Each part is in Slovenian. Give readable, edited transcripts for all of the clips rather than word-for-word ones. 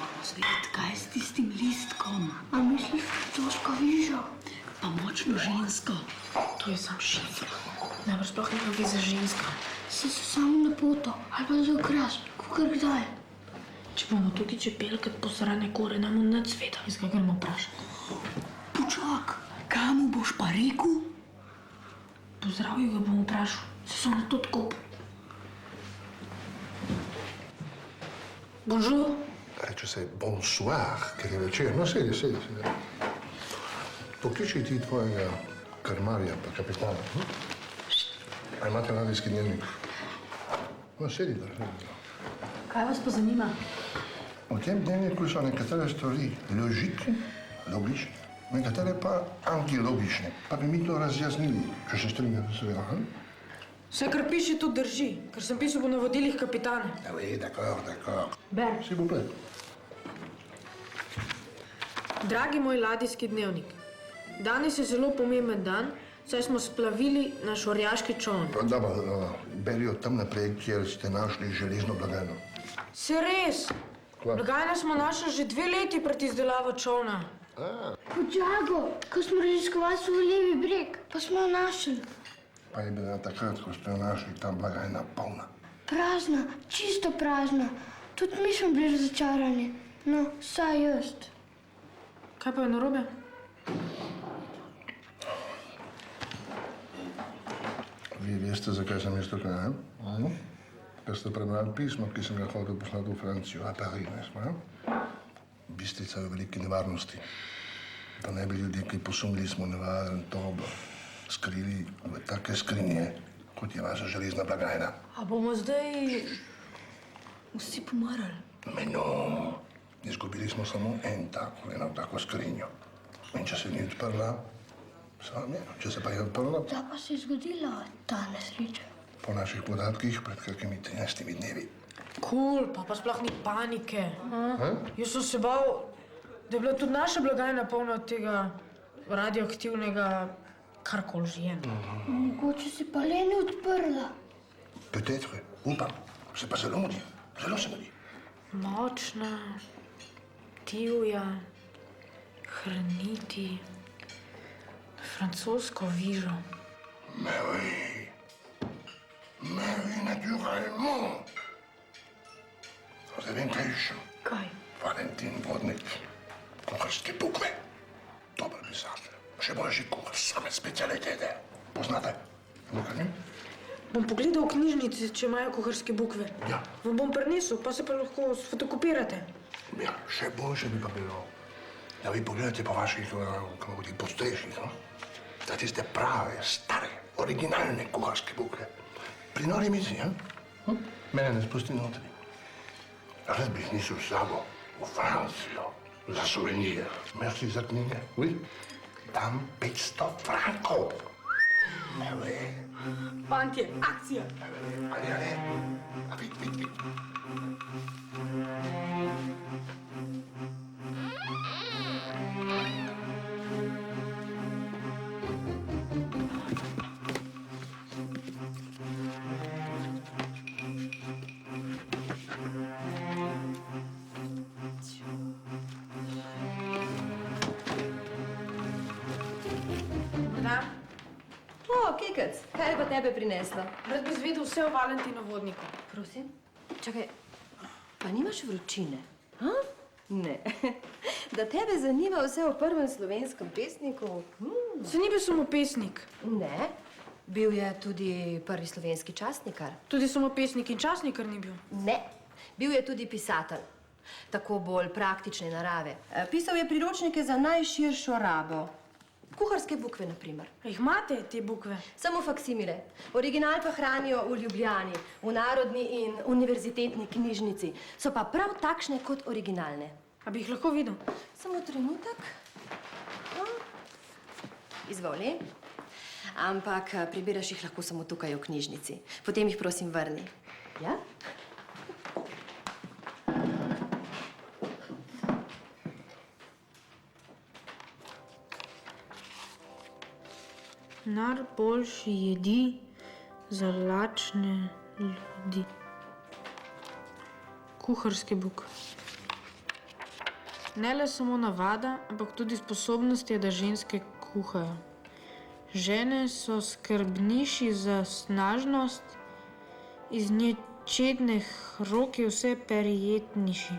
Moramo zvedeti, kaj je s tistim listkom. A misliš, francosko vižo? Pa močno žensko. To je sam šifra. Najbrž sploh nima veze z ženska. Se samo na poto, ali pa za okras, kakor kdaj. Če bomo tukaj čepelkat posrane kore, nam on ne cveta. Iz kaj gremo vprašati? Počak, kaj mu boš pa rekel? Pozdravil ga bom vprašal. Se so na to tako. Bonjour. Če se bonsoir, ker je večer. No, sedi. Pokliči ti tvojega krmarja pa kapitana. A imate ladijski dnevnik? No, sedi da. Kaj vas pa zanima? V tem dnevniku so nekatere stvari logične, nekatere pa antilogične. Pa bi mi to razjasnili, če se strinjate seveda. Vse, kar piše, tudi drži, ker sem pisal po navodilih kapitana. D'accord. Ber. S'il vous plaît. Dragi moj ladijski dnevnik, danes je zelo pomemben dan, saj smo splavili naš orjaški čoln. Dobro, beri od tam naprej, kjer ste našli železno blagajno. Se res? Kva? Blagajno smo našli že 2 leti pred izdelavo čolna. Počago, ko smo raziskovali svoj levi breg, pa smo jo našli. Pa je bila takrat, ko ste jo našli, ta blagajna polna. Prazna, čisto prazna. Tudi mi smo bili razočarani. No, saj jaz. Kaj pa je narobe? Vi veste, zakaj sem jaz tukaj, ne? Ker ste prebrali pismo, ki sem ga hotel poslati v Francijo, a Paris, ne smo? Bistrica je v veliki nevarnosti. Da ne bi ljudje, ki posumili smo nevaren tobo, skrili v take skrinje, kot je vaša železna blagajna. A bomo zdaj vsi pomrli? Meno, izgubili smo samo eno tako skrinjo. In če se ni odprla, sam je. Če se pa je odprla, Da pa se je zgodila ta nesreča. po naših podatkih, pred kakimi 13 dnevi. Kul, pa sploh ni panike. Jaz sem se bal, da je bila tudi naša blagajna polna od tega radioaktivnega karkoli že je. Mogoče se pa le ni odprla. Peut-être, upam, se pa zelo mudi, zelo se mudi. Močna, divja, hraniti, francosko vižo. Mais naturellement. Zdaj vem, kaj iščem. Kaj? Valentin Vodnik, kuharske bukve. Dober pisatelj, še boljši kuhar, same specialitete. Poznate? Lukaj? Bom pogledal v knjižnici, če imajo kuharske bukve. Ja. Vam bom prinesel, pa se pa lahko sfotokopirate. Ja, še boljše bi pa bilo, da vi pogledate po vaših, kako ti postreših, no? Da tiste prave, stare, originalne kuharske bukve. Pri nori mizi, Mene ne spusti notri. Rad bi jih nisel s sabo v Francijo za suvenir. Merci za knjige. Oui. Dam 500 frankov. Fantje, akcija! Ale. A vid. O, Kekec, kaj je pa tebe prinesla? Rad bi izvedel vse o Valentinu Vodniku. Prosim? Čakaj, pa nimaš vročine? Ne. Da tebe zanima vse o prvem slovenskem pesniku? Se ni bil samo pesnik. Ne. Bil je tudi prvi slovenski časnikar. Tudi samo pesnik in časnikar ni bil. Ne. Bil je tudi pisatelj. Tako bolj praktične narave. Pisal je priročnike za najširšo rabo. Kuharske bukve, na primer. Jih imate, te bukve? Samo faksimile. Original pa hranijo v Ljubljani, v Narodni in univerzitetni knjižnici. So pa prav takšne kot originalne. A bi jih lahko videl? Samo trenutek. Izvoli. Ampak prebiraš jih lahko samo tukaj v knjižnici. Potem jih prosim vrni. Ja? Najboljši jedi za lačne ljudi. Kuharske bukve. Ne le samo navada, ampak tudi sposobnost je, da ženske kuhajo. Žene so skrbniši za snažnost, iz nečednih rok je vse prijetnejši.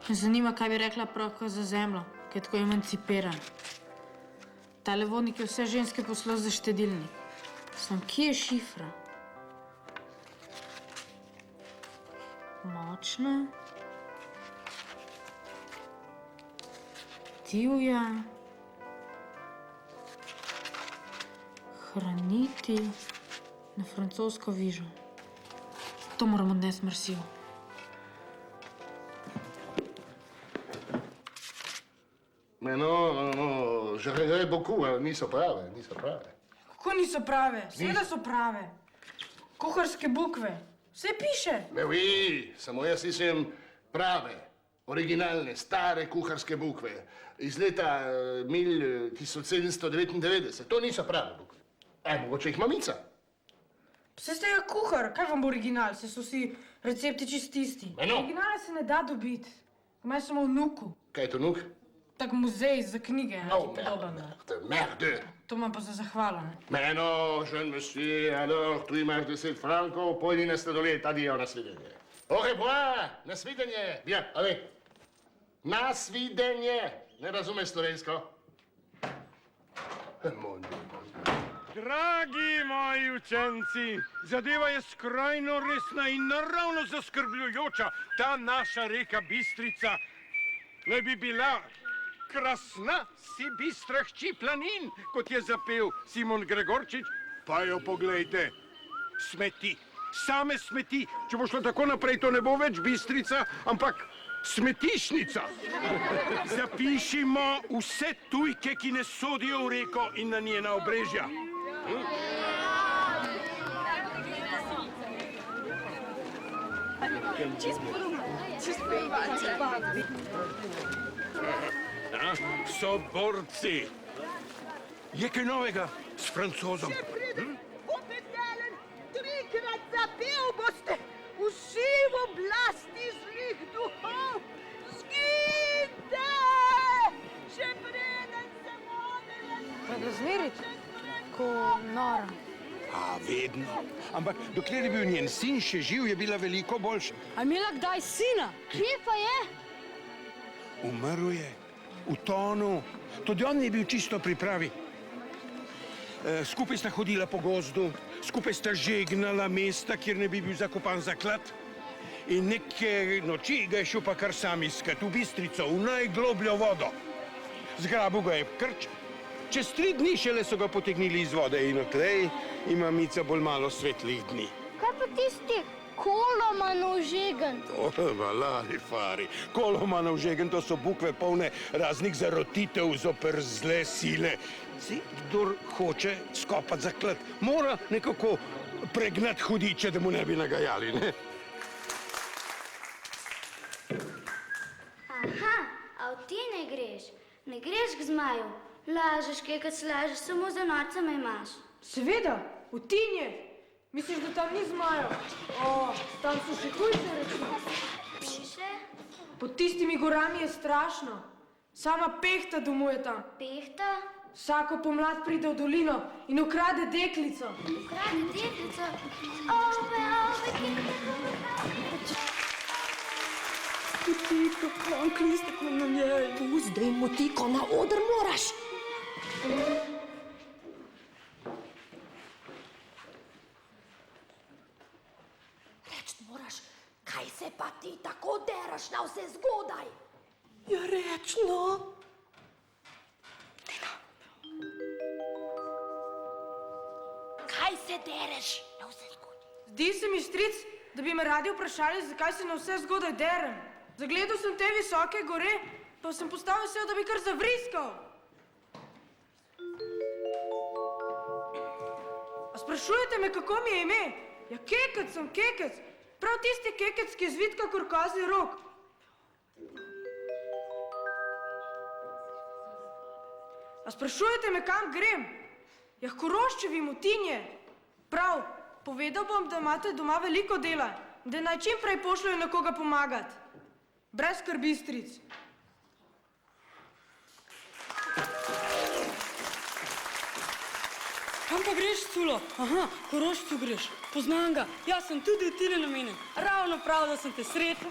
Me zanima, kaj bi rekla pravko za zemljo, ki je tako emancipiran. Tale vodnik je vse ženske poslal za štedilnik. Sam, kje je šifra? Močna. Divja. Hraniti na francosko vižo. To moramo odnesti Marsiju. Mais non, je regrette beaucoup, niso prave. Kako niso prave? Seveda so prave. Kuharske bukve. Vse piše. Mais oui, samo jaz nisem prave, originalne, stare kuharske bukve iz leta 1799. To niso prave bukve. Mogoče jih mamica. Vse ste ja kuhar, kaj vam bo original? Se so vsi recepti čist isti. No. Originala se ne da dobiti. Imaj samo vnuku. Kaj je to nuk? Tak muzej za knjige. Oh, merde. To imam pa za zahvalo. Ne? Mais non, jeune monsieur, alors tu imaš 10 frankov, pojdi na sladoled, adijo, na svidenje. Au revoir, na svidenje. Bien, allez. Na svidenje. Ne razumeš slovensko? Mon Dieu. Dragi moji učenci, zadeva je skrajno resna in naravno zaskrbljujoča. Ta naša reka Bistrica naj bi bila krasna si bistra hči planin, kot je zapel Simon Gregorčič. Pa jo poglejte, smeti, same smeti. Če bo šlo tako naprej, to ne bo več Bistrica, ampak smetišnica. Zapišimo vse tujke, ki ne sodijo v reko in na njena obrežja. Soborci. Je kaj novega s Francozom? Opetelen, trikrat zapel boste vsi v oblasti zlih duhov. Zginite! Še preden se modele... Razmeriti? Ko nora. A, vedno. Ampak dokler je bil njen sin še živ, je bila veliko boljša. A imela kdaj sina? Kje pa je? Umrl je, v tonu. Tudi on je bil čisto pri pravi. Skupaj sta hodila po gozdu, skupaj sta žegnala mesta, kjer ne bi bil zakopan zaklad. In neke noči ga je šel pa kar sam iskat v Bistrico, v najglobljo vodo. Zgrabil ga je krč. Čez 3 dni šele so ga potegnili iz vode in odtlej ima Mica bolj malo svetlih dni. Kaj pa tisti Kolomanov žegen? Valari fari, Kolomanov žegen, to so bukve polne raznih zarotitev zoper zle sile. Si, kdor hoče skopati zaklad, mora nekako pregnati hudiče, da mu ne bi nagajali, ne? Aha, a v ti ne greš? Ne greš k zmaju? Lažeš, kekec lažeš, samo za norca me imaš. Seveda, v Tinje. Misliš, da tam ni zmajev? O, tam so še hujše reči. Piše? Pod tistimi gorami je strašno. Sama pehta domuje tam. Pehta? Vsako pomlad pride v dolino in ukrade deklico. Ukrade deklico? Ove, Motiko, kam klistek na njej? Puzdaj, Motiko, na oder moraš. Reč moraš, kaj se pa ti tako deraš na vse zgodaj? Ja, reč, no. Kaj se dereš na vse zgodaj? Zdi se mi, stric, da bi me radi vprašali, zakaj se na vse zgodaj derem. Zagledal sem te visoke gore, pa sem postal vesel, da bi kar zavriskal. A sprašujete me, kako mi je ime? Ja, Kekec sem, Kekec. Prav tisti Kekec, ki je zvit kakor kozji rog. A sprašujete me, kam grem? Ja, k Koroščevim v Tinje. Prav, povedal bom, da imate doma veliko dela, da naj čim prej pošljajo nekoga pomagati. Brez skrbi, stric. Kam pa greš, Culo? Aha, Korošcu greš. Poznam ga. Jaz sem tudi v tile namenjen. Ravno prav, da sem te srečal.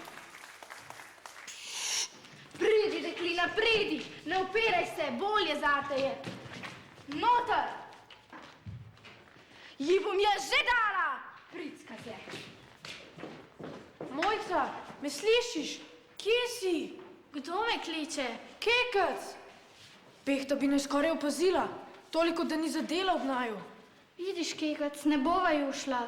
Pridi, deklina, pridi! Ne upiraj se, bolje zate je. Noter! Ji bom jaz že dala! Pricka se. Mojca, me slišiš? Kje si? Kdo me kliče? Kekec! Pehta bi naj skoraj opazila. Toliko, da ni zadela ob naju. Vidiš, Kekac, ne bova ju šla.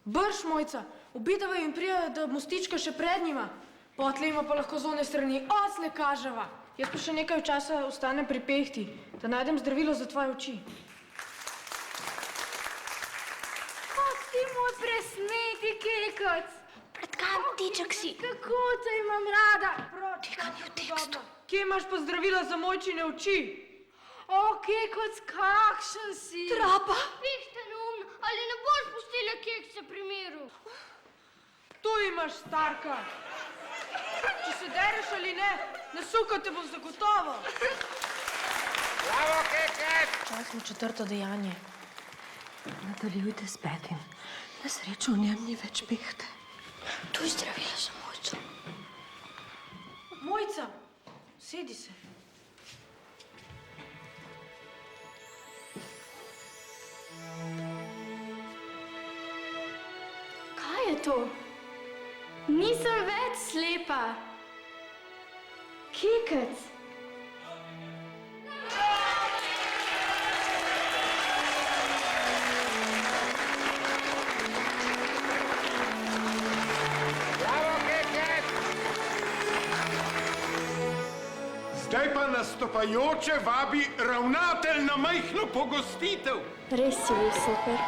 Brž, Mojca, obidava in prija, da mostička še pred njima. Potle ima pa lahko z one strani osle kaževa. Jaz pa še nekaj časa ostanem pri Pehti, da najdem zdravilo za tvoje oči. Ti moj presneti, Kekac. Pred kam tiček si? Kako te imam rada. Tega ni v tekstu. Kje imaš pa zdravila za mojčine oči? O, Kekac, kakšen si. Trapa. Pihten ali ne boš pustila Kekca pri miru? Tu imaš, starka. Če se dereš ali ne, nasukal te bom zagotovo. Bravo, Kekec! Čas smo četrto dejanje. Nadaljujte s petim. Na srečo v njem ni več Pehte. Tu je zdravila za Mojco. Mojca, sedi se. Kaj je to? Nisem več slepa. Kekac. Bravo, Kekec! Zdaj pa nastopajoče vabi ravnatelj na majhno pogostitev. Res si bil super.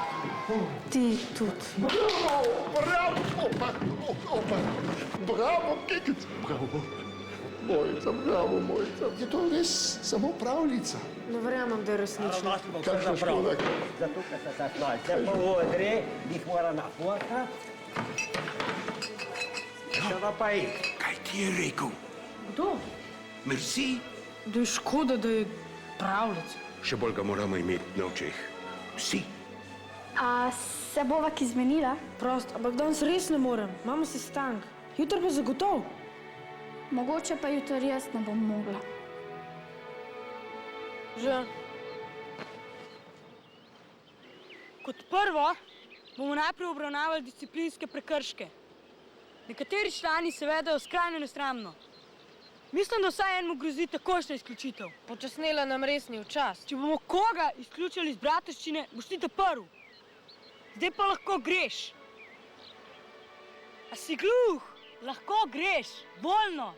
Ti tudi. Bravo, opa, bravo, Kekec, bravo. Bravo, Mojca. Je to res samo pravljica. Ne verjamem, da je resnično. Kakšna škoda. Zato, ker se ta malce povodri, jih mora naporkati. Še napaj. Kaj ti je rekel? Kdo? Merci. Da je škoda, da je pravljica. Še bolj ga moramo imeti na očeh. Vsi. A se bova ki zmenila? Prost, ampak danes res ne morem. Imamo sestank. Jutri pa zagotov. Mogoče pa jutri jaz ne bom mogla. Že. Kot prvo bomo najprej obravnavali disciplinske prekrške. Nekateri člani se vedejo skrajno nesramno. Mislim, da vsaj enemu grozi takošna izključitev. Počasnela nam res ni v čas. Če bomo koga izključili iz bratovščine, boš ti ta prv. Zdaj pa lahko greš. A si gluh? Lahko greš. Voljno.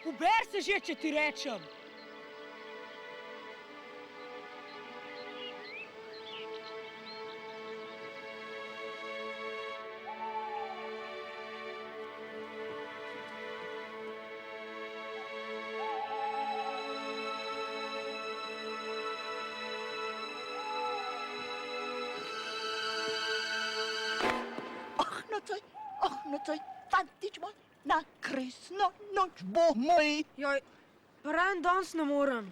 Uber se že, če ti rečem. Nocoj, fantič moj, na kresno noč bo moj. Joj, pa rajen danes ne morem.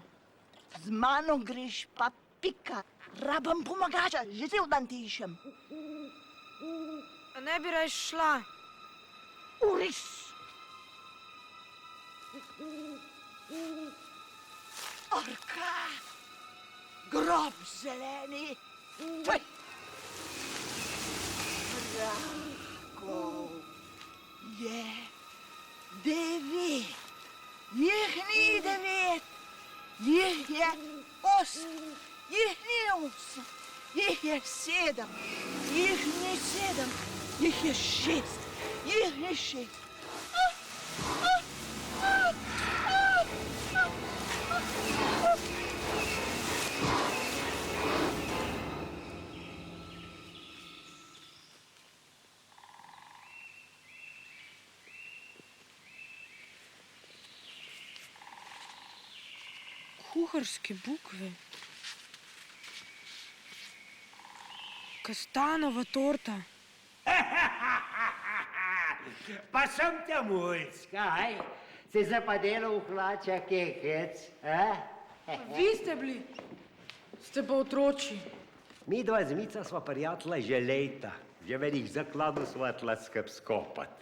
Z mano greš pa pika. Rabam pomagača, že cel dan ti išem. A ne bi raje šla? Uris. Orka, grob zeleni. Tvoj. Je 9. Jih ni 9. Jih je 8. Jih ni 8. Jih je 7. Jih ni 7. Jih je 6. Jih ni 6. Kuharske bukve. Kastanova torta. Pa sem te mulc, kaj? Si se pa delal v hlača, Kekec, Vi ste bili. Ste pa otroči. Mi dva z Mica sva prijatelja že leta. Že velik zakladov sva tla skup skopat.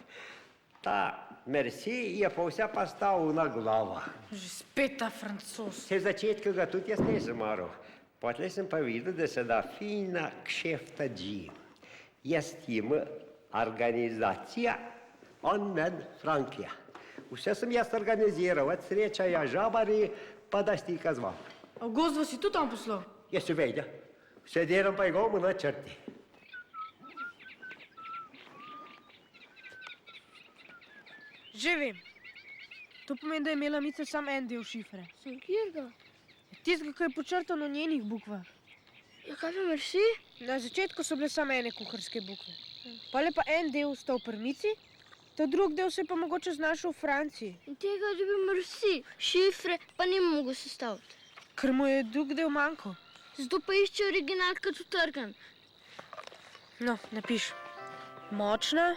Ta Merci je pa vse postavil na glava. Že spet ta Francoz. V začetku ga tudi jaz nisem maral. Potlej sem pa videl, da se da fina kšefta dži. Jaz tim organizacija, on men Frankija. Vse sem jaz organiziral, od srečanja žabari pa da stika z vami. A v gozd vas si tudi tam poslal? Jaz seveda. Vse delam pa njegovu na črti. Že vem. To pomeni, da je imela Mica samo en del šifre. Sem kjerga? Tistega, ki je počrtan v njenih bukvah. Ja, kaj pa Merci? Na začetku so bile samo ene kuharske bukve. Pa le pa en del ostal pri Mici, ta drug del se je pa mogoče znašel v Franciji. In tega je dobil Merci. Šifre pa ni mogel sestaviti. Ker mu je drug del manjkal. Zato pa išče original kot utrgan. No, napiš. Močna,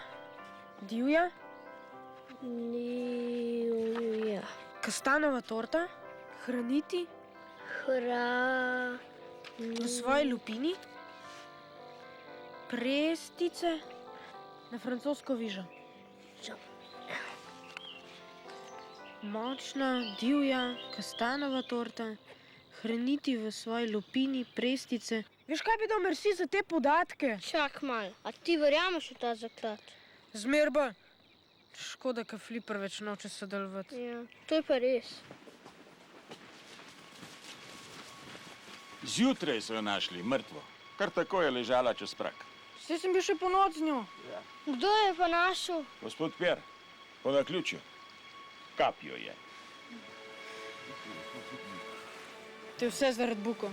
divja, Divja. kastanova torta, hraniti v svoji lupini, prestice na francosko vižo. Močna, divja, kastanova torta, hraniti v svoji lupini, prestice. Veš, kaj bi dal Merci za te podatke? Čak malo, a ti verjameš v ta zaklad? Zmerba. Škoda, ka Fliper več noče sodelovati. Ja, to je pa res. Zjutraj so jo našli, mrtvo. Kar tako je ležala čez prak. Saj sem bil še po noč z njo. Kdo je pa našel? Gospod Pjer, po naključju. Kapijo je. To je vse zaradi Buko.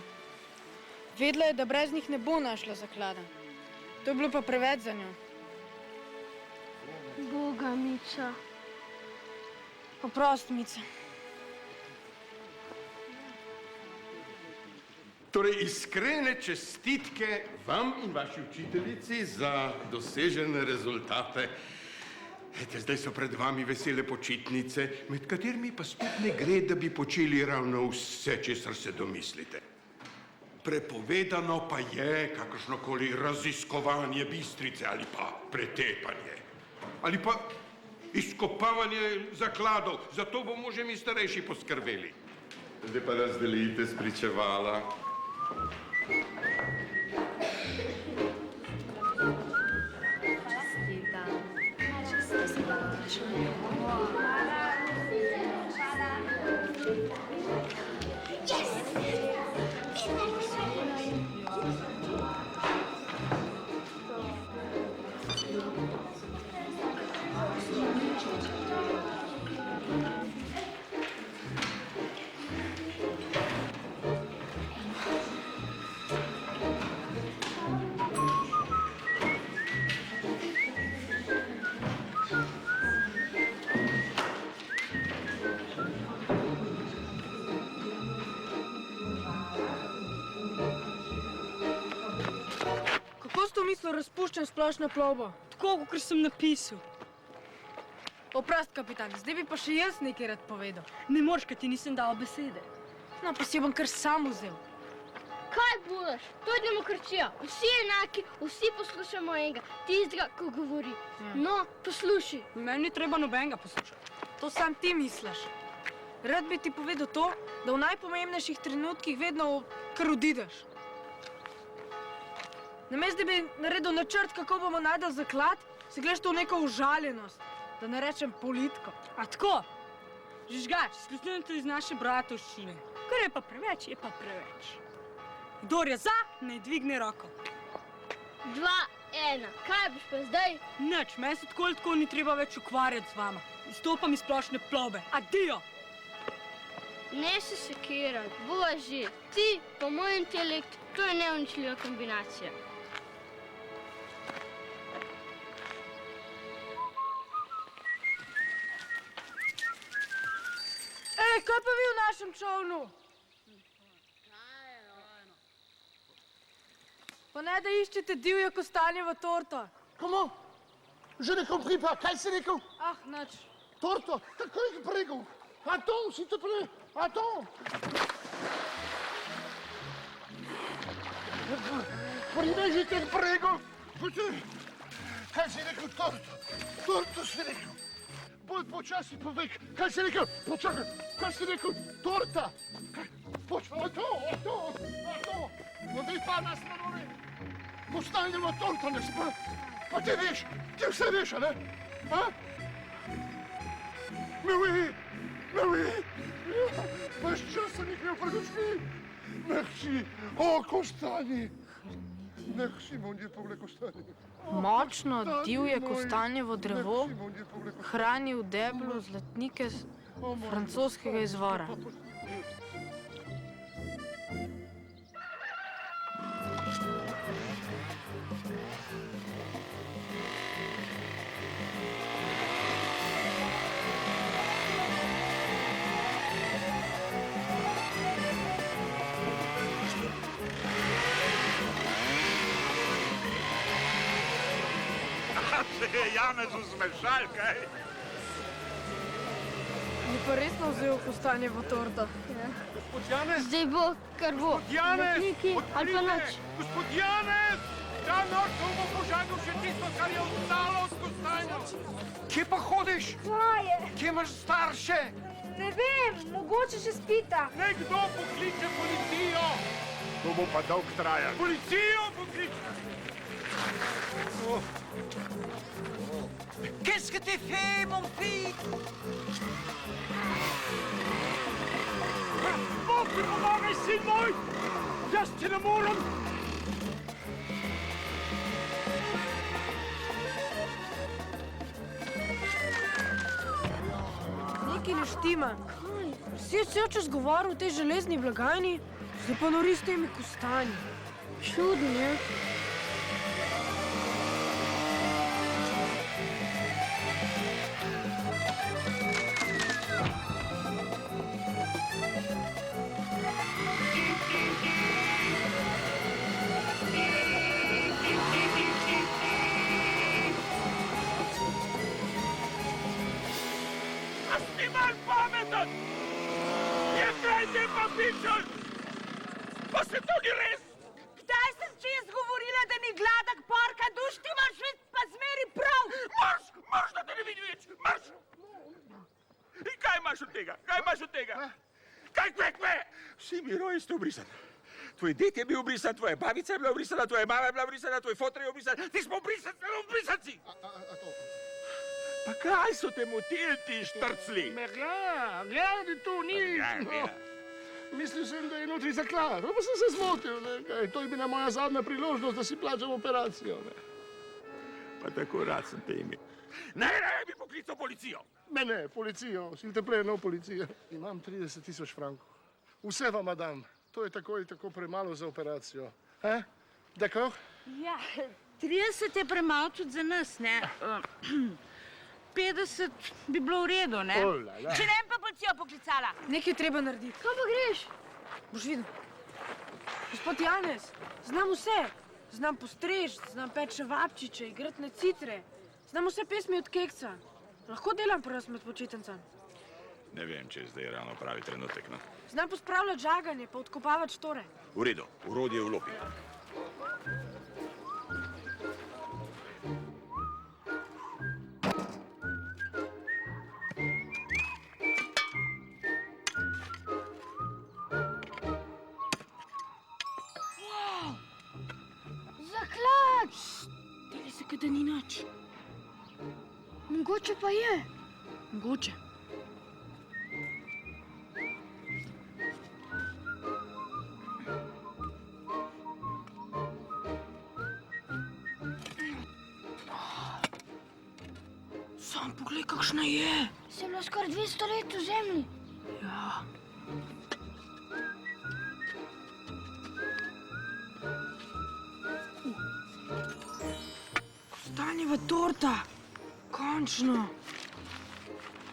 Vedela je, da brez njih ne bo našla zaklada. To je bilo pa preveč za njo. Boga, Mica. Oprosti, Mica. Torej, iskrene čestitke vam in vaši učiteljici za dosežene rezultate. Ete, zdaj so pred vami vesele počitnice, med katerimi pa spet ne gre, da bi počeli ravno vse, česar se domislite. Prepovedano pa je kakršnokoli raziskovanje Bistrice ali pa pretepanje. Ali pa izkopavanje zakladov. Za to bomo že mi starejši poskrbeli. Zdaj pa razdelite spričevala. Razpuščam splošno plovbo. Tako, kot sem napisal. Oprost, kapitan, zdaj bi pa še jaz nekaj rad povedal. Ne moreš, ker ti nisem dal besede. No, pa si jo bom kar sam vzel. Kaj bodaš? To je demokracija. Vsi enaki, vsi poslušamo enega, tistega, ko govori. No, poslušaj. Meni ni treba nobenega poslušati. To sam ti misliš. Rad bi ti povedal to, da v najpomembnejših trenutkih vedno kar odideš. Namesto, da bi naredil načrt, kako bomo najdel zaklad, si gledaš to v neko užaljenost, da ne rečem politiko. A tako? Žvižgač, izključujem to iz naše bratovščine. Kar je pa preveč, je pa preveč. Kdor je za, naj dvigne roko. 2, 1. Kaj boš pa zdaj? Nič, meni se tako ali tako ni treba več ukvarjati z vama. Izstopam iz splošne plovbe. Adijo! Ne se sekirati, boži. Ti, pa moj intelekt, to je neuničljiva kombinacija. Ej, kaj pa vi v našem čovnu? Pa ne, da iščete divjo kostanjevo torto. Comment? Je ne compris pas. Kaj si rekel? Ah, nič. Torto? Kako je rekel? Attends, s'il te plaît. Attends. Pribežite k bregu! Kaj si rekel, torto? Torto si rekel! Bolj počasi povej, kaj si rekel? Počakaj, kaj si rekel? Torta! Počakaj, to! No dej pa nas na nove! Postanemo torta, ne spa! Pa ti veš, ti vse veš, a ne? A? Mais oui! Vaš čas sem jih imel pred očmi! Merci! O, kostanji! Merci, mon Dieu, pour les kostanji! Močno divje kostanjevo drevo hrani v deblu zlatnike francoskega izvora. Se je Janezu zmešal, kaj? Ni pa resno vzel kostanjevo torto. Gospod Janez! Zdaj bo, kar bo. Janez! Zlatniki ali pa nič. Gospod Janez! Ta noč bomo požadil še tisto, kar je ostalo od kostanja. Kje pa hodiš? Kaj je? Kje imaš starše? Ne vem, mogoče še spita. Nekdo pokliče policijo! To bo pa dolg trajal. Policijo pokliče! Qu'est-ce que t'es fait, mon fils? Bog ti pomagaj, sin moj! Jaz ti ne morem! Nekaj ne štima. Si je cel čas govoril o tej železni blagajni, zdaj pa nori s temi kostanji. Čudno, ne? A si ti manj pameten? Je kraj te papičar! Pa se to ni res! Kdaj sem čez govorila, da ni gladak parka, duš ti imaš več pa zmeri prav! Marš, da te ne vidi več! Marš! In kaj imaš od tega? Kaj imaš od tega? Kaj kve? Vsi mi roji ste obrisan. Tvoj ded je bil obrisan, tvoja babica je bila obrisana, tvoja mama je bila obrisana, tvoj fotor je obrisan, ti smo obrisanci! Pa kaj so te motili ti štrcli? Gledi, to ni... Mislil sem, da je notri zaklad, pa sem se zmotil. To je bila moja zadnja priložnost, da si plačam operacijo. Pa tako rad sem te imel. Najraje bi poklical policijo. Ne, policijo, s'il te plaît, no policija. Imam 30 000 frankov. Vse vam dam. To je tako in tako premalo za operacijo. D'accord? Ja, 30 je premalo tudi za nas, ne? 50 bi bilo v redu, ne? Če ne bi pa policijo poklicala. Nekaj je treba narediti. Kaj pa greš? Boš videl. Gospod Janez, znam vse. Znam postrežiti, znam peči vapčiče, igrati na citre. Znam vse pesmi od Kekca. Lahko delam pri nas med počitnicami. Ne vem, če je zdaj ravno pravi trenutek, no. Znam pospravljati žaganje, pa odkopavati štore. V redu, urodje v lopi. Zaklad! Deli se, da ni nič. Mogoče pa je. Mogoče. Sam poglej, kakšna je. Sem bila skoraj 200 let v zemlji. Ja. Kostanjeva torta. Končno.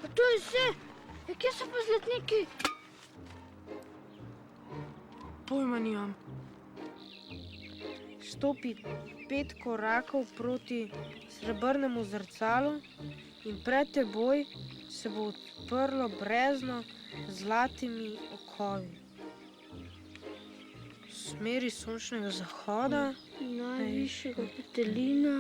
Pa to je vse. Kje so pa zlatniki? Pojma nimam. Stopi 5 korakov proti srebrnemu zrcalu in pred teboj se bo odprlo brezno z zlatimi okovi. smeri sončnega zahoda. Najvišjega petelina.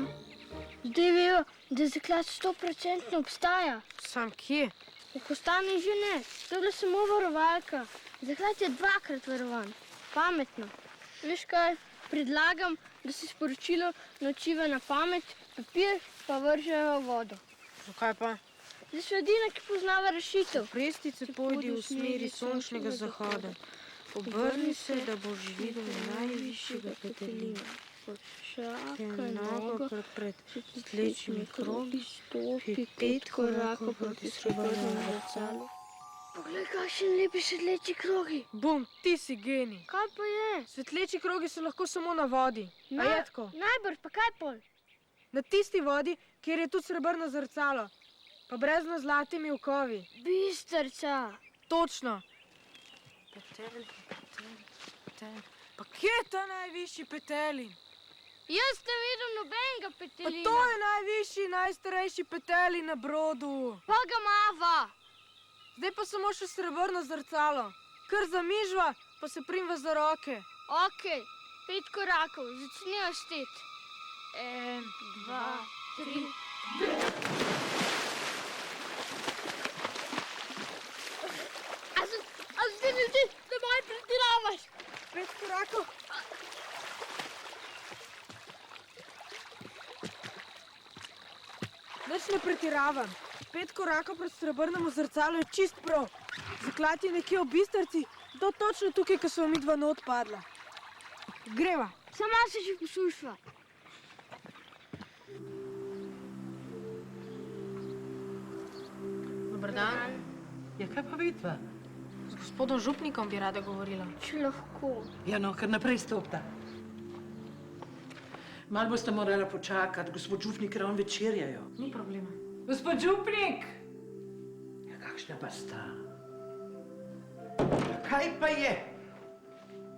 Zdaj vejo, da zaklad 100% obstaja. Sam kje? V Kostani že ne. To je bila samo varovalka. Zaklad je 2-krat varovan. Pametno. Veš kaj? Predlagam, da se sporočilo naučiva na pamet, papir pa vržejo v vodo. Zakaj pa? Zdaj so edina, ki poznava rešitev. Prestice pojdi v smeri sončnega zahoda. Obrni se, da boš videl najvišjega petelina. Počakaj nogo, Enako pred stlečimi krogi, stopi 5 korakov proti srebrnemu zrcalu. Poglej, kakšen lepi svetleči krogi. Bum, ti si genij. Kaj pa je? Svetleči krogi so lahko samo na vodi. A je tako? Najbrž, pa kaj pol? Na tisti vodi, kjer je tudi srebrno zrcalo. Pa brezno zlatimi okovi. Bistrca. Točno. Petelin. Pa kje je ta najvišji petelin? Jaz ne vidim nobenega Pa petelina. to je najvišji, najstarejši petelin na Brodu. Pa ga mava. Zdaj pa samo še srebrno zrcalo. Kar zamižva, pa se primva za roke. Okej, 5 korakov, začnijo šteti. 1, 2, 3. A zdaj ne zdi, da moj pretiravaš. 5 korakov. Nič ne pretiravam. 5 korakov proti srebrnemu zrcalu je čist prav. Zaklad je nekje v Bistrci, do točno tukaj, ko smo mi dva not padla. Greva. Sama se že poslušva. Dobar dan. Ja, kaj pa vidva? Z gospodom župnikom bi rada govorila. Če lahko. Ja, no, kar naprej stopta. Mal boste morala počakati, gospod župnik ravno večerjajo. Ni problema. Gospod župnik! Ja, kakšna pa sta? Ja, kaj pa je?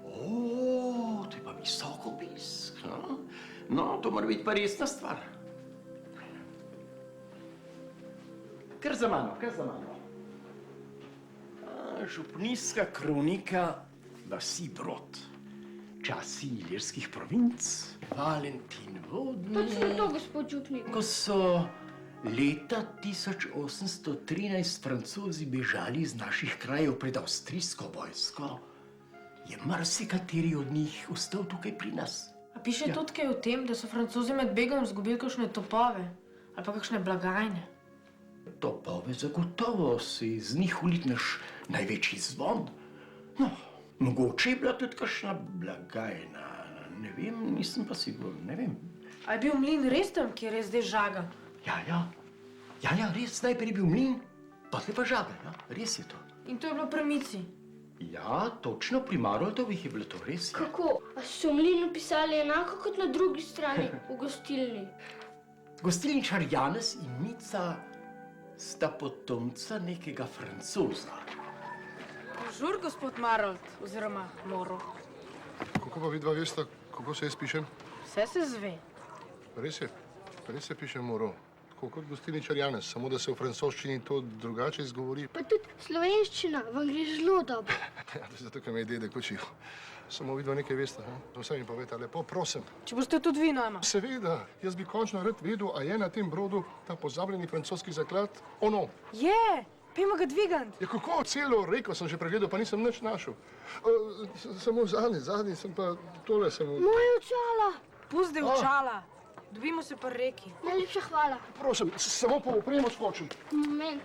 O, to je pa visok obisk. No, to mora biti pa resna stvar. Kar za mano, kar za mano. Župnijska kronika vasi Brod. Časi ilirskih provinc, Valentin Vodni. Točno to, gospod župnik. Ko so leta 1813 Francozi bežali iz naših krajev pred avstrijsko vojsko, je marsikateri od njih ostal tukaj pri nas. A piše tudi kaj o tem, da so Francozi med begom izgubili kakšne topove ali pa kakšne blagajne? Topove zagotovo si iz njih ulitneš največji zvon. No, mogoče je bila tudi kakšna blagajna. Ne vem, nisem pa siguren, ne vem. A je bil mlin res tam, kjer je zdaj žaga? Ja, res, najprej je bil mlin, potem pa žaga, ja, res je to. In to je bilo pri Mici? Ja, točno, pri Marotovih je bilo to res. Ja. Kako? A so v mlinu pisali enako kot na drugi strani, v gostilni? Gostilničar Janez in Mica sta potomca nekega Francoza. Bonjour, gospod Marold, oziroma Moro. Kako pa vidva veste, kako se jaz pišem? Vse se zve. Res se piše Moro. Tako kot gostilničar Janez, samo da se v francoščini to drugače izgovori. Pa tudi slovenščina vam gre zelo dobro. Ja, to je zato, ker me je dedek učil. Samo vidva nekaj veste, ha? Vse mi povete, lepo, prosim. Če boste tudi vi nama. Seveda, jaz bi končno rad vedel, a je na tem brodu ta pozabljeni francoski zaklad ono. Je! Pejmo ga dvigant. Ja, kako? Celo reko sem že pregledal, pa nisem nič našel. Samo zadnji sem pa tole sem... Moje očala! Pusti očala. Dobimo se pri reki. Najlepša hvala. Prosim, samo po opremo skočim. Moment.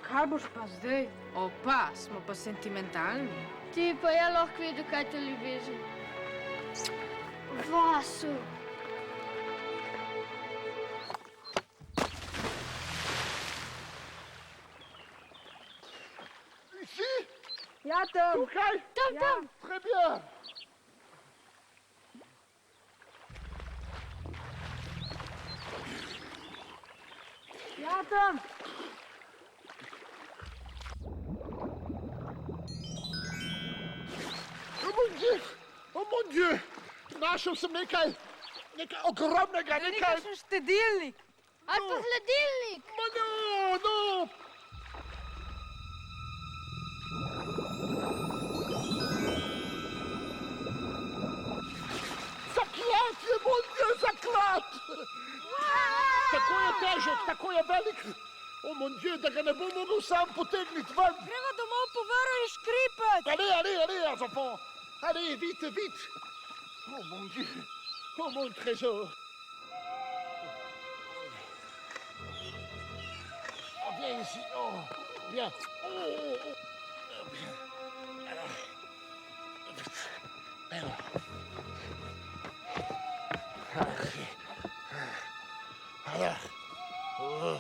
Kaj boš pa zdaj? Opa, smo pa sentimentalni. Ti pa ja lahko vedel, kaj je to ljubezen. Vasu. Ici? Ja, tam. Tukaj? Tam. Très bien. Ja, tam. Oh mon Dieu! Našel sem nekaj ogromnega, To ni kakšen štedilnik. Ali pa hladilnik. No! Dieu, da ga ne bom mogel sam potegniti ven. Greva domov po vero in škripet. Allez, enfants. Allez, vite, vite. Oh, mon Dieu. Oh, mon trésor. Oh, viens ici. Oh, bien. Bien. Alors. Alors. Oh.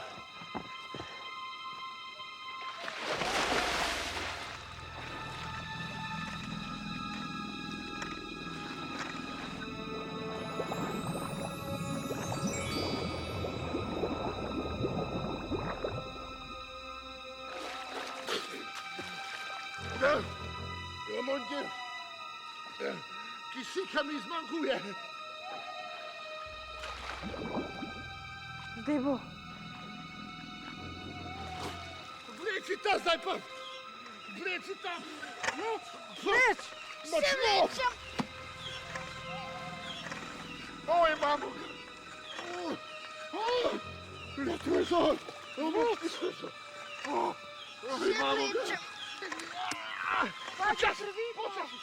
Oh mon Dieu! Qui c'est qui a mis ce manquouille? Zdaj bo. Vleči ta zdaj pa! Vleči ta! Vleč! Močno! Oj, mamo! Le trésor! Oh, mon trésor! Oh, mamo! Počasi! Počasi!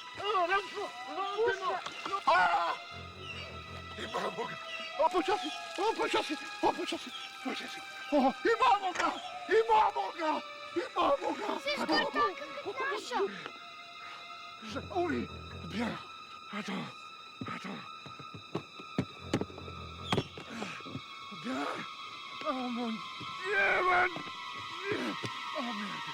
Ramsko! No! Imamo ga! Počasi! Počasi! Počasi! Počasi! Imamo ga! Imamo ga! Imamo ga! Si skoraj taka kot naša. Oui, bien. Attends, attends. Bien. Oh mon Dieu, mon Dieu. Oh merde.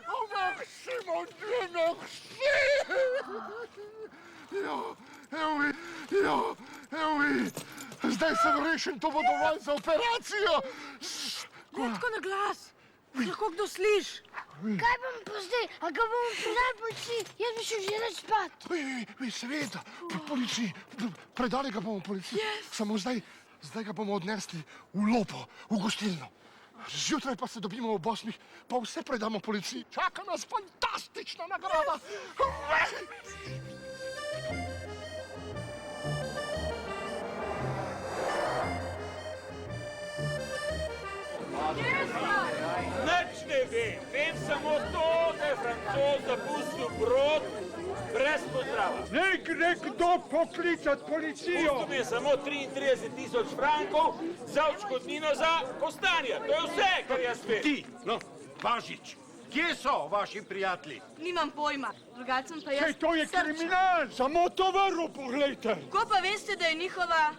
Oh merci, mon Dieu, merci. Oui. Zdaj sem rešen, to bo dovolj za operacijo. Ne tako na glas. Lahko kdo sliši. Kaj bomo pa zdaj? A ga bomo predali policiji? Jaz bi šel že reči spat. Seveda, policiji. Predali ga bomo policiji. Samo zdaj ga bomo odnesli v Lopo, v gostilno. Zjutraj pa se dobimo ob 8, pa vse predamo policiji. Čaka nas fantastična nagrada. Nič ne vem. Vem samo to, da je Francoz zapustil brod brez pozdrava. Naj gre kdo poklicati policijo. Pustil mi je samo 33.000 frankov za odškodnino za Kostanja. To je vse, kar jaz vem. Ti, no, Važič, kje so vaši prijatelji? Nimam pojma. Drugače sem pa jaz. Kaj to je kriminal? Samo tovaro poglejte. Ko pa veste, da je njihova?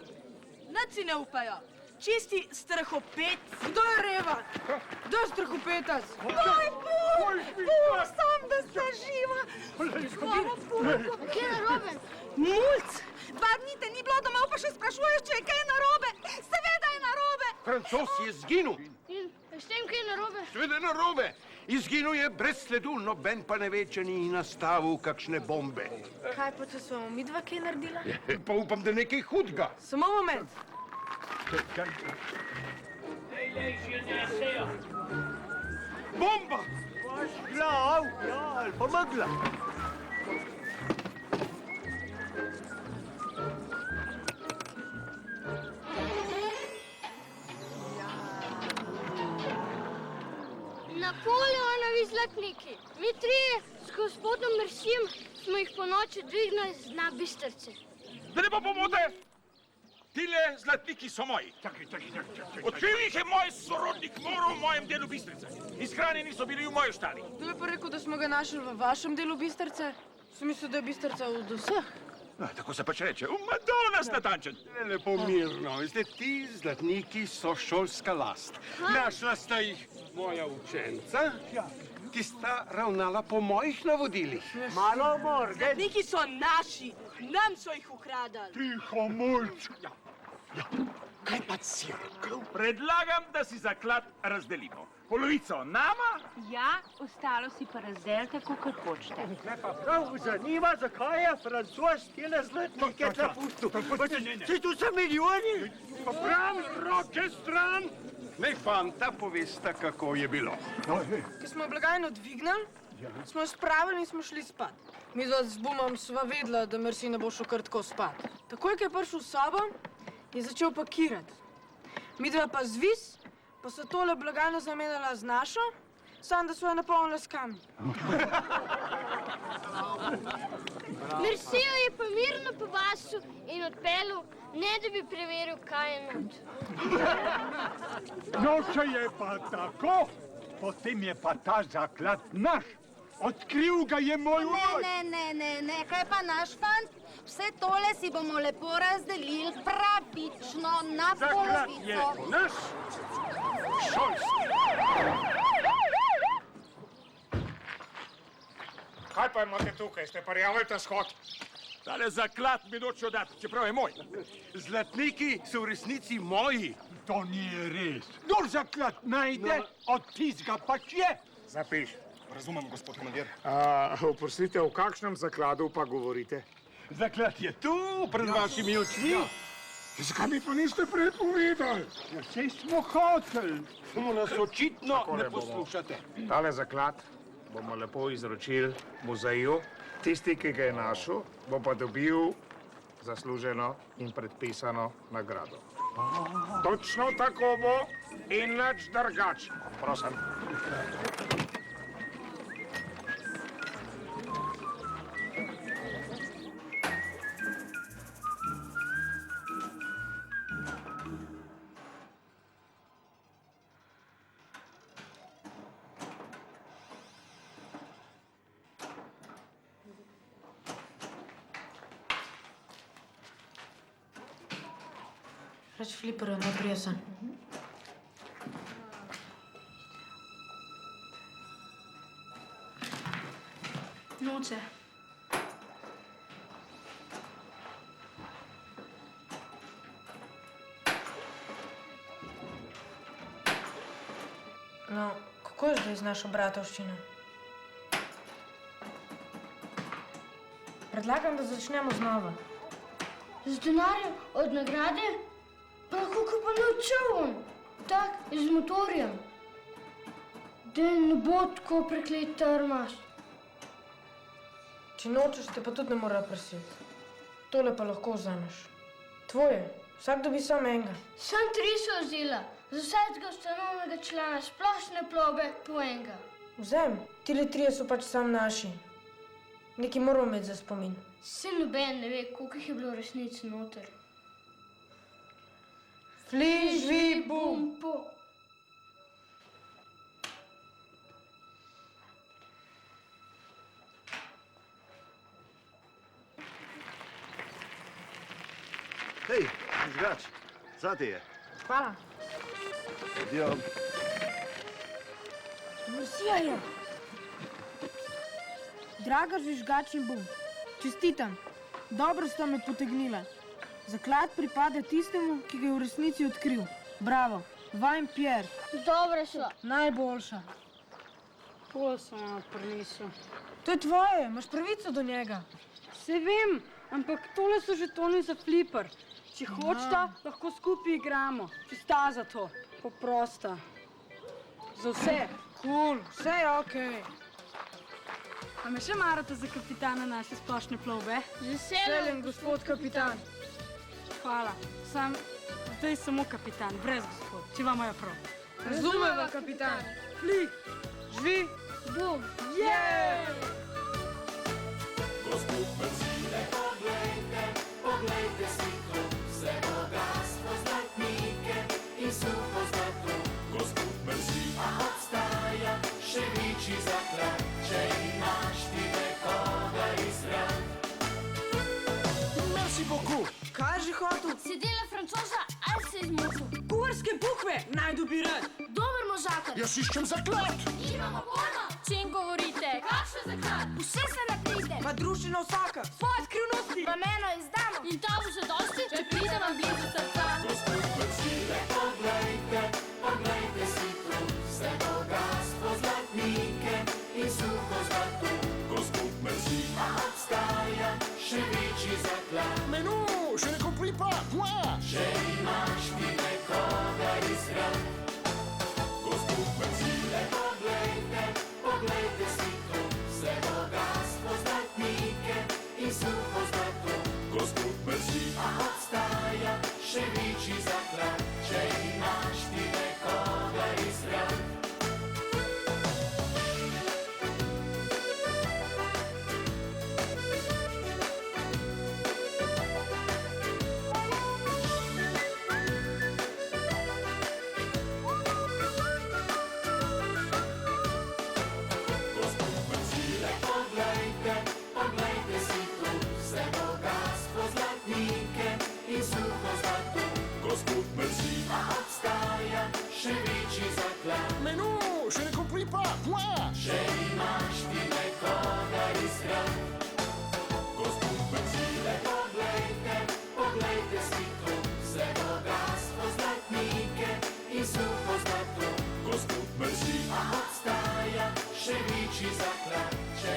Nič si ne upajo. Čisti strahopet. Kdo je revan? Kdo je strahopetac? Moj Bog, sam da sta živa. Hvala Bogu. Kje je narobe? Mulc! 2 dni te ni bilo domov, pa še sprašuješ, če je kaj narobe. Seveda je narobe. Francoz je zginil. In s tem, kaj je narobe? Seveda narobe. Izginil je brez sledu, noben pa ne ve, če ni nastavil kakšne bombe. Kaj pa, če smo mi dva kaj naredila? Pa upam, da nekaj hudega. Samo moment. Bomba! Vaš glav, ja, ali pa megla. Napoleonovi zlatniki. Mi trije s gospodom Mersim smo jih po noči dvignili z dna Bistrice. Da ne bo pomote! Tile zlatniki so moji. Odkril jih je moj sorodnik Moro v mojem delu Bistrice. Izhranjeni so bili v moji štali. Kdo je pa rekel, da smo ga našli v vašem delu Bistrice? Sem mislil, da je Bistrica od vseh. Tako se pač reče. Madonna natančen. Lepo mirno. Veste, ti zlatniki so šolska last. Našla sta jih moja učenca, ki sta ravnala po mojih navodilih. Malo morgen. Zlatniki so naši. Nam so jih ukradali. Tiho, mulč. Kaj pa si rekel? Predlagam, da si zaklad razdelimo. Polovico nama. Ja, ostalo si pa razdelite, kakor hočete. Me pa prav zanima, zakaj je Francoz tile zlatnike zapustil. Saj tu so milijoni. Pa prav, roke stran. Naj fanta povesta, kako je bilo. Ko smo blagajno dvignili, smo jo spravili in smo šli spat. Midva z Bumom sva vedela, da Merci ne bo šel kar tako spat. Takoj, ko je prišel v sobo, je začel pakirati. Midva pa zvis, pa so tole blagajno zamenjala z našo, samo da so jo napolnila s kamni. Mersijo je pa mirno pobasil in odpeljal, ne da bi preveril, kaj je not. No, če je pa tako, potem je pa ta zaklad naš. Odkril ga je moj unuk. Ne, kaj pa naš fant? Vse tole si bomo lepo razdelili pravično na Zaklad je polovico. naš, šolski. Kaj pa imate tukaj? Ste prijavili ta shod? Tale zaklad mi nočejo dati, čeprav je moj. Zlatniki so v resnici moji. To ni res. Kdor zaklad najde, od tistega pač je. Zapiš. Razumem, gospod komandir. Oprostite, o kakšnem zakladu pa govorite? Zaklad je tu, pred vašimi očmi. Zakaj mi pa niste prej povedali? Ja, sej smo hoteli, samo nas očitno Takole ne bomo. poslušate. Tale zaklad bomo lepo izročili muzeju. Tisti, ki ga je našel, bo pa dobil zasluženo in predpisano nagrado. Točno tako bo in nič drugače. Prosim. Reč Fliperju, najprej sem. Noče. No, kako je zdaj z našo bratovščino? Predlagam, da začnemo znova. Z denarjem od nagrade? Pa lahko pa naučil on. Tak, z motorjem. Da ne bo tako preklet trmaš. Če nočeš, te pa tudi ne mora prositi. Tole pa lahko vzameš. Tvoje. Vsak dobi samo enega. Sam 3 so vzela. Za vsakega ustanovnega člana splošne plovbe po enega. Vzem. Tile 3 so pač sam naši. Nekaj moramo imeti za spomin. Se noben ne ve, koliko jih je bilo v resnici noter. Fli, žvi, bum. Po. Hej, žvižgač, zate je. Hvala. Adijo. Mersija je. Draga žvižgač in bum, čestitam. Dobro sta me potegnila. Zaklad pripada tistemu, ki ga je v resnici odkril. Bravo, vajen Pierre. Dobre so. Najboljša. To sem vam prinesel. To je tvoje, imaš pravico do njega. Se vem, ampak tole so žetoni za fliper. Če hočeta, lahko skupaj igramo. Če sta za to. Poprosta. Za vse. Cool, vse je okej. A me še marate za kapitana naše splošne plovbe? Z Veseljem, gospod kapitan. Hvala. Sam zdaj samo kapitan, brez gospod, če vam je prav. Razumeva, kapitan. Fli, Žvi, bum. Gospod Mersije, poglejte si to, vse bogatstvo zlatnike in suho zlato. Gospod Mersije, obstaja še večji zaklad, če imaš ti nekoga izbran. Merci beaucoup. kaj že hotel? Si dela francoza ali se izmotil? Kuharske bukve naj dobi rad. Dober možakar. Jaz iščem zaklad. Imamo pojma. Čem govorite? Kakšen zaklad? Vse se naprite. Pa družina vsaka. Svoje skrivnosti. Rameno izdamo. In ta bo še dosti, če pride vam blizu srca. Gospod Mersije, poglejte si tu, vse bogatstvo zlatnike in suho zlato. Gospod Mersije, obstaja še večji zaklad. Mais non, je ne compris pas, moi. Če imaš ti nekoga izbran. Gospod Mersije, poglejte si tu, vse bogatstvo zlatnike še večji zaklad, če imaš ti nekoga izbran. Gospod Mrzile, poglejte si tu, vse bogatstvo zlatnike in suho zlato. Gospod Mrzila obstaja še večji zaklad. Mais non, je ne compris pas, quoi? Če imaš ti nekoga izbran. Gospod Mrzile, poglejte si tu, vse bogatstvo zlatnike in suho zlato. Gospod Mrzila obstaja še večji zaklad, če